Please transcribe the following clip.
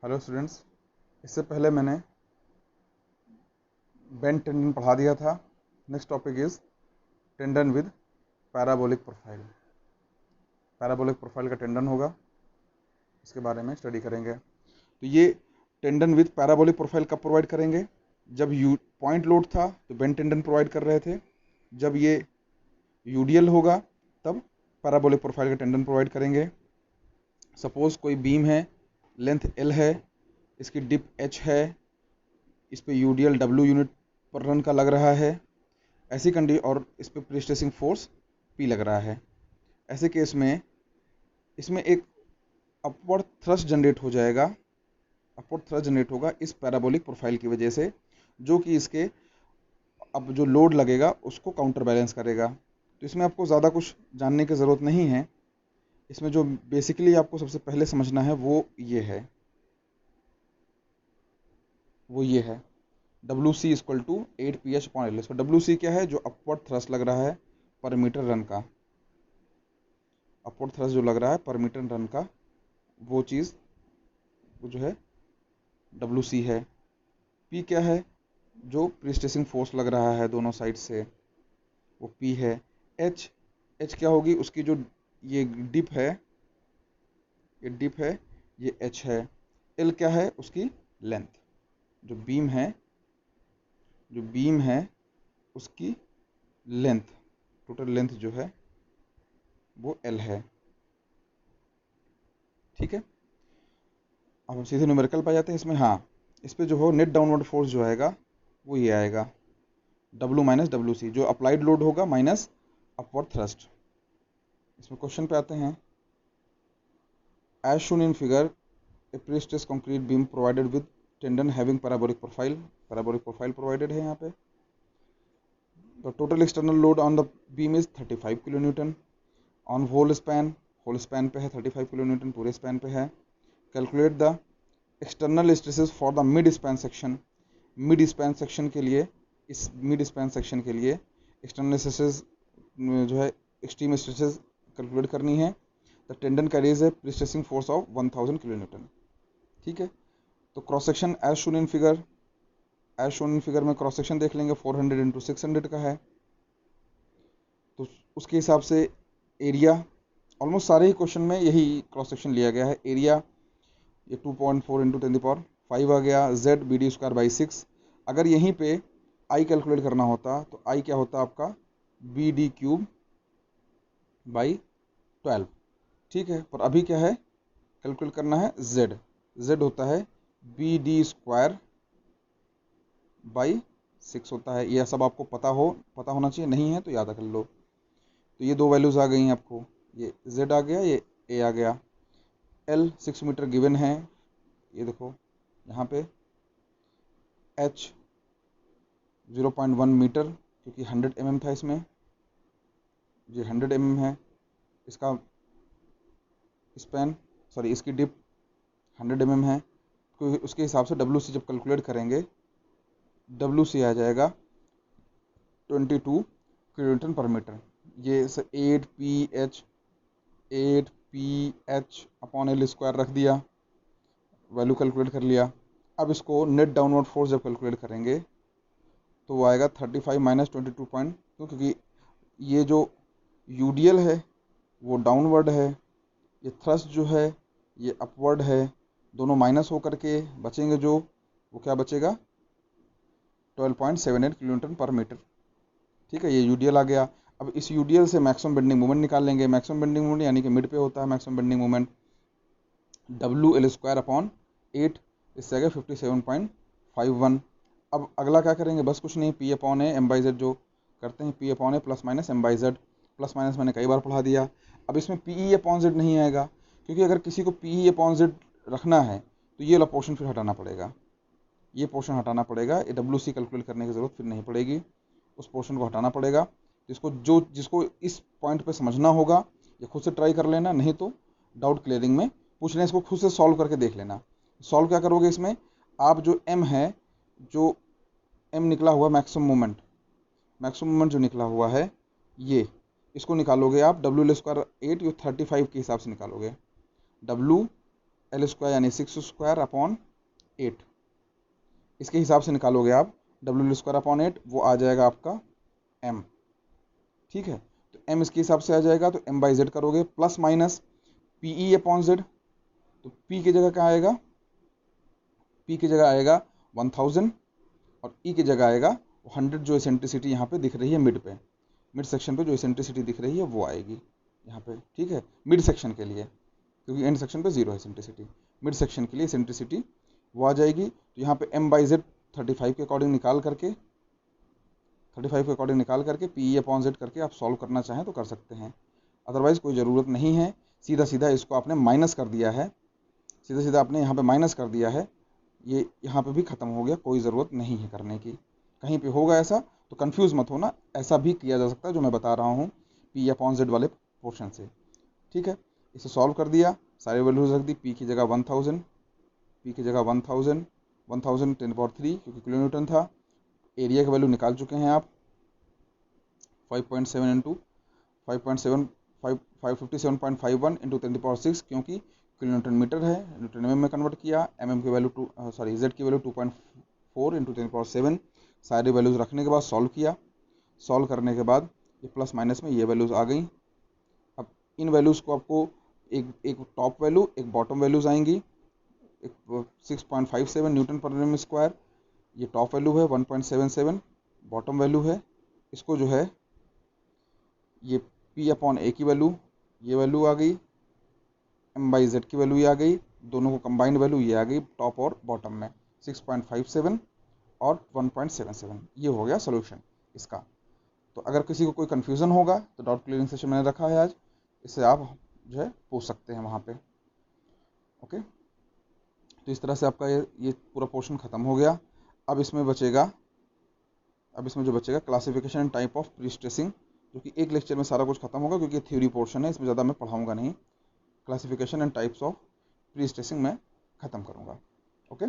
Hello students. इससे पहले मैंने बेंट टेंडन पढ़ा दिया था। Next topic is tendon with parabolic profile. Parabolic profile का टेंडन होगा, इसके बारे में स्टडी करेंगे। तो ये टेंडन विद पैराबोलिक प्रोफाइल कब प्रोवाइड करेंगे? जब यू पॉइंट लोड था तो बेंट टेंडन प्रोवाइड कर रहे थे। जब ये यूडीएल होगा तब पैराबोलिक प्रोफाइल का टेंडन प्रोवाइड करेंगे। सपोज कोई बीम है, लेंथ एल है, इसकी डिप एच है, इस पे यूडीएल डब्ल्यू यूनिट पर रन का लग रहा है, ऐसी कंडीशन, और इस पे प्रीस्ट्रेसिंग फोर्स पी लग रहा है। ऐसे केस में इसमें एक अपवर्ड थ्रस्ट जनरेट हो जाएगा। अपवर्ड थ्रस्ट जनरेट होगा इस पैराबोलिक प्रोफाइल की वजह से, जो कि इसके अब जो लोड लगेगा उसको काउंटर बैलेंस करेगा। तो इसमें आपको ज़्यादा कुछ जानने की ज़रूरत नहीं है। इसमें जो बेसिकली आपको सबसे पहले समझना है वो ये है W C equal to 8 ph/L। तो डब्ल्यू सी क्या है? जो अपवर्ड थ्रस्ट लग रहा है पर मीटर रन का, अपवर्ड थ्रस्ट जो लग रहा है पर मीटर रन का, वो चीज़ वो जो है डब्ल्यू सी है। पी क्या है? जो प्रीस्ट्रेसिंग फोर्स लग रहा है दोनों साइड से, वो पी है। एच, एच क्या होगी? उसकी जो ये डिप है, ये एच है। एल क्या है? उसकी लेंथ, जो बीम है उसकी लेंथ, टोटल लेंथ जो है वो एल है। ठीक है, अब हम सीधे न्यूमेरिकल पे जाते हैं इसमें। हाँ, इस पे जो हो नेट डाउनवर्ड फोर्स जो आएगा वो ये आएगा, W माइनस डब्ल्यू सी, जो अप्लाइड लोड होगा माइनस अपवर्ड थ्रस्ट। इसमें क्वेश्चन पे आते हैं। As shown in figure, a prestressed concrete beam provided with tendon having parabolic profile. Parabolic profile provided है यहाँ पे। तो total external load on the beam is 35 kilo newton on whole span पे है 35 किलो न्यूटन, पूरे span पे है। Calculate the external stresses for the mid span section. Mid span section के लिए, इस मिड स्पैन सेक्शन के लिए एक्सटर्नल स्ट्रेसेस जो है, एक्सट्रीम स्ट्रेसेस कैलकुलेट करनी है। द टेंडन कैरीज है prestressing force of 1000 kilo newton. ठीक है, तो cross section as shown in figure, में क्रॉस सेक्शन देख लेंगे, 400 इंटू 600 का है। तो उसके हिसाब से एरिया, ऑलमोस्ट सारे ही क्वेश्चन में यही क्रॉस सेक्शन लिया गया है। एरिया ये 2.4 इंटू 10⁵ आ गया। Z B D square by 6। अगर यहीं पे आई कैलकुलेट करना होता तो आई क्या होता आपका? B D cube by 12। ठीक है, पर अभी क्या है कैलकुलेट करना है? जेड, जेड होता है बी डी स्क्वायर बाई 6 होता है। यह सब आपको पता होना चाहिए, नहीं है तो याद कर लो। तो ये दो वैल्यूज़ आ गई हैं आपको, ये जेड आ गया, ये ए आ गया। एल 6 मीटर गिवन है, ये देखो यहाँ पे। एच 0.1 मीटर, क्योंकि 100 mm था इसमें, ये 100 mm है। इसका स्पैन, सॉरी इसकी डिप 100 mm है, तो उसके हिसाब से डब्ल्यू सी जब कैलकुलेट करेंगे, डब्ल्यू सी आ जाएगा 22 किलोन्यूटन पर मीटर। ये 8 पी एच/L रख दिया, वैल्यू कैलकुलेट कर लिया। अब इसको नेट डाउनवर्ड फोर्स जब कैलकुलेट करेंगे तो वो आएगा 35 माइनस 22.2, क्योंकि ये जो यूडीएल है वो डाउनवर्ड है, ये थ्रस्ट जो है ये अपवर्ड है। दोनों माइनस होकर के बचेंगे, जो वो क्या बचेगा? 12.78 किलो न्यूटन पर मीटर। ठीक है, ये यूडीएल आ गया। अब इस यूडीएल से मैक्सिमम बेंडिंग मोमेंट निकाल लेंगे। मैक्सिमम बेंडिंग मोमेंट यानी कि मिड पे होता है मैक्सिमम बेंडिंग मोमेंट, WL² / 8, इससे आ गया 57.51। अब अगला क्या करेंगे? बस कुछ नहीं, P/A/M/Z जो करते हैं, P/A plus minus M/Z। Plus minus मैंने कई बार पढ़ा दिया। अब इसमें PE/Z नहीं आएगा, क्योंकि अगर किसी को PE/Z रखना है तो ये वाला पोर्शन फिर हटाना पड़ेगा, ये पोर्शन हटाना पड़ेगा। ये WC कैलकुलेट करने की ज़रूरत फिर नहीं पड़ेगी, उस पोर्शन को हटाना पड़ेगा। जिसको इस पॉइंट पे समझना होगा ये खुद से ट्राई कर लेना, नहीं तो डाउट क्लियरिंग में पूछ लें, इसको खुद से सॉल्व करके देख लेना। सॉल्व क्या करोगे इसमें? आप जो M है, जो M निकला हुआ मैक्सिमम मोमेंट जो निकला हुआ है, ये इसको निकालोगे आप। WL² 8 ये 35 के हिसाब से निकालोगे। W एल स्क्वायर यानी 6 स्क्वायर अपॉन 8, इसके हिसाब से निकालोगे आप डब्ल्यू स्क्वायर अपॉन 8, वो आ जाएगा आपका m। ठीक है, तो m इसके हिसाब से आ जाएगा, तो m बाई जेड करोगे plus minus P E upon Z, तो p की जगह क्या आएगा, p की जगह आएगा 1000 और e की जगह आएगा 100, जो एसेंट्रिसिटी यहाँ पे दिख रही है मिड सेक्शन पे जो एसेंट्रिसिटी दिख रही है वो आएगी यहाँ पे। ठीक है, मिड सेक्शन के लिए, क्योंकि एंड सेक्शन पे 0 है एसेंट्रिसिटी, मिड सेक्शन के लिए एसेंट्रिसिटी वो आ जाएगी। तो यहाँ पे m बाई जेड 35 के अकॉर्डिंग निकाल करके पी ई अपॉन जेड करके आप सॉल्व करना चाहें तो कर सकते हैं, अदरवाइज कोई ज़रूरत नहीं है। सीधा सीधा इसको आपने माइनस कर दिया है, सीधा सीधा आपने यहाँ पे माइनस कर दिया है, ये यहाँ पे भी ख़त्म हो गया, कोई ज़रूरत नहीं है करने की। कहीं पे होगा ऐसा तो कंफ्यूज मत होना, ऐसा भी किया जा सकता है जो मैं बता रहा हूँ पी अपॉन जेड वाले पोर्शन से। ठीक है, इसे सॉल्व कर दिया, सारी वैल्यूज रख दी, पी की जगह 1000, पी की जगह 1000, 1000 10³ क्योंकि किलो न्यूटन था। एरिया की वैल्यू निकाल चुके हैं आप, 5.7 इंटू 557.51 इंटू 10⁶, क्योंकि किलो न्यूटन मीटर है, न्यूटन में कन्वर्ट किया। एम की वैल्यू जेड की वैल्यू 2.4 इंटू 10⁷। सारी वैल्यूज़ रखने के बाद सॉल्व किया, सॉल्व करने के बाद ये प्लस माइनस में ये वैल्यूज़ आ गई। अब इन वैल्यूज़ को आपको एक टॉप वैल्यू एक बॉटम वैल्यूज़ आएंगी, एक 6.57 न्यूटन पर मीटर स्क्वायर, ये टॉप वैल्यू है, 1.77 बॉटम वैल्यू है। इसको जो है ये पी अपॉन ए की वैल्यू, ये वैल्यू आ गई, एम बाई जेड की वैल्यू ये आ गई, दोनों को कंबाइंड वैल्यू ये आ गई टॉप और बॉटम में 6.57 और 1.77। ये हो गया सोल्यूशन इसका। तो अगर किसी को कोई कन्फ्यूज़न होगा तो डाउट क्लियरिंग सेशन मैंने रखा है आज, इससे आप जो है पूछ सकते हैं वहाँ पे। ओके, तो इस तरह से आपका ये पूरा पोर्शन ख़त्म हो गया। अब इसमें जो बचेगा classification and type of pre stressing, जो कि एक लेक्चर में सारा कुछ खत्म होगा क्योंकि थ्योरी पोर्शन है, इसमें ज़्यादा मैं पढ़ाऊंगा नहीं। Classification and types of pre stressing मैं ख़त्म करूँगा। ओके।